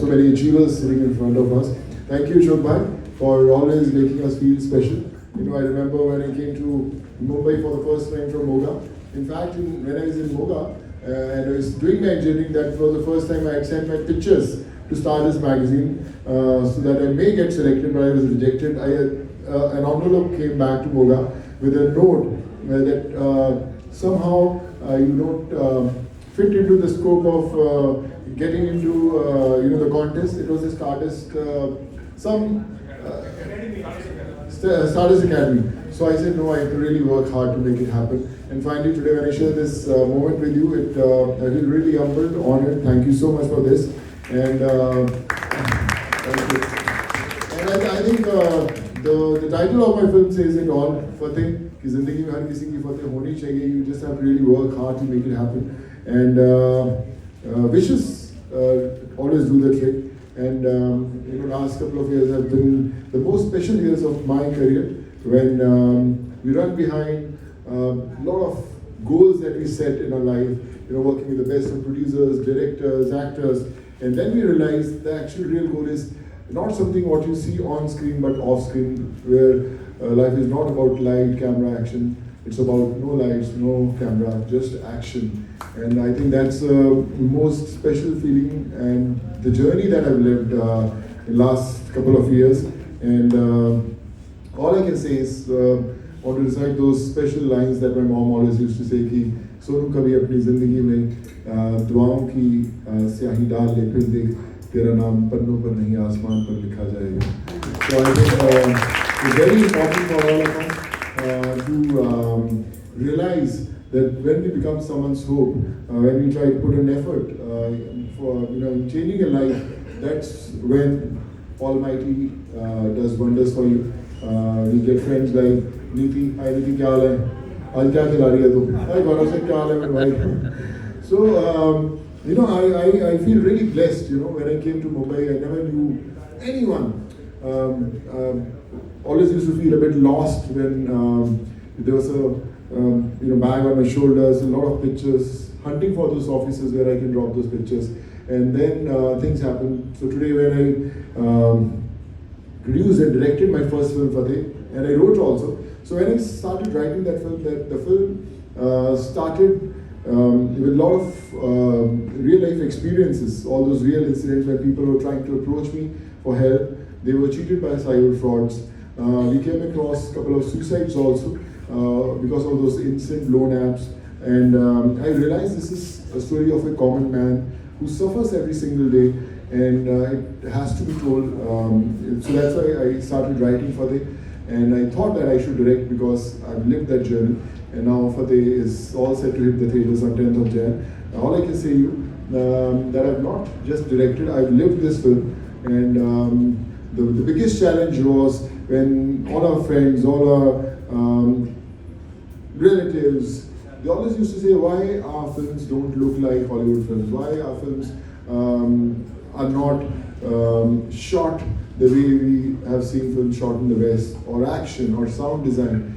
many achievers sitting in front of us. Thank you, Ashok Bhai, for always making us feel special. I remember when I came to Mumbai for the first time from Moga. In fact, when I was in Moga and I was doing my engineering, that was the first time I had sent my pictures to Stardust magazine so that I may get selected, but I was rejected. An envelope came back to Moga with a note that somehow you don't fit into the scope of getting into the contest. It was a Stardust, Stardust Academy. So I said no, I have to really work hard to make it happen. And finally today when I share this moment with you, I feel really humbled, honored. Thank you so much for this. And thank you. And I think the title of my film says it all. Fateh, कि जिंदगी में हर किसी की फतेह होनी चाहिए. You just have to really work hard to make it happen. And wishes always do the trick. And last couple of years have been the most special years of my career when we run behind a lot of goals that we set in our life. Working with the best of producers, directors, actors, and then we realize the actual real goal is not something what you see on screen but off screen, where life is not about light, camera, action. It's about no lights, no camera, just action. And I think that's the most special feeling and the journey that I've lived in the last couple of years. And all I can say is, I want to recite those special lines that my mom always used to say कि सोनू कभी अपनी ज़िंदगी में दुआओं की स्याही डाल ले फिर देख तेरा नाम पन्नों पर नहीं आसमान पर लिखा जाएगा. So I think it's very important for all of us to realize that when we become someone's hope, when we try to put an effort for changing a life, that's when Almighty does wonders for you. You get friends like Niti. Hi Niti, क्या हाल है? आज क्या खिला रही है तू? Hi गौरव से क्या हाल है मेरे भाई? So I feel really blessed. When I came to Mumbai, I never knew anyone. Always used to feel a bit lost when there was a bag on my shoulders, a lot of pictures, hunting for those offices where I can drop those pictures. And then things happened. So today when I produced and directed my first film, Fateh, and I wrote also. So when I started writing that film, the film started with a lot of real life experiences, all those real incidents where people were trying to approach me for help. They were cheated by cyber frauds. We came across a couple of suicides also because of those instant loan apps. And I realized this is a story of a common man who suffers every single day, and it has to be told. So that's why I started writing Fateh, and I thought that I should direct because I've lived that journey. And now Fateh is all set to hit the theaters on 10th of Jan. All I can say you that I've not just directed, I've lived this film. And the biggest challenge was when all our friends, all our relatives, they always used to say why our films don't look like Hollywood films, why our films are not shot the way we have seen films shot in the West, or action, or sound design.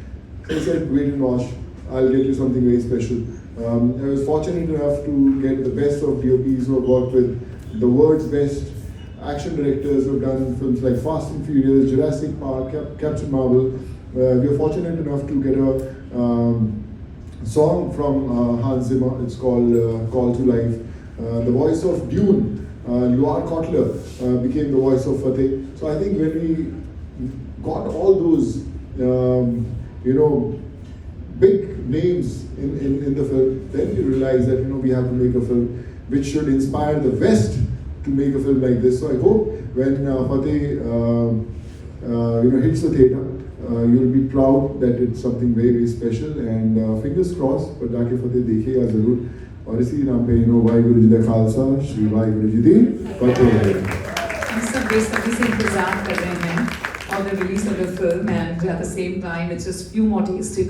So I said, wait and watch, I'll get you something very special. I was fortunate enough to get the best of DOPs who have worked with the world's best action directors who have done films like Fast and Furious, Jurassic Park, Captain Marvel. We are fortunate enough to get a song from Hans Zimmer. It's called Call to Life. The voice of Dune, Luar Kotler, became the voice of Fateh. So I think when we got all those, big names in the film, then we realized that we have to make a film which should inspire the West to make a film like this. So I hope when Fateh hits the theatre, you'll be proud that it's something very, very special. And fingers crossed, but जाके Fateh देखिएगा ज़रूर. और इसी नाम पे वाहिगुरु जी दा खालसा, श्री वाहिगुरु जी दी फतेह. हम सब बेसब्री से इंतजार कर रहे हैं on the release of the film, and at the same time, it's just few more days to go.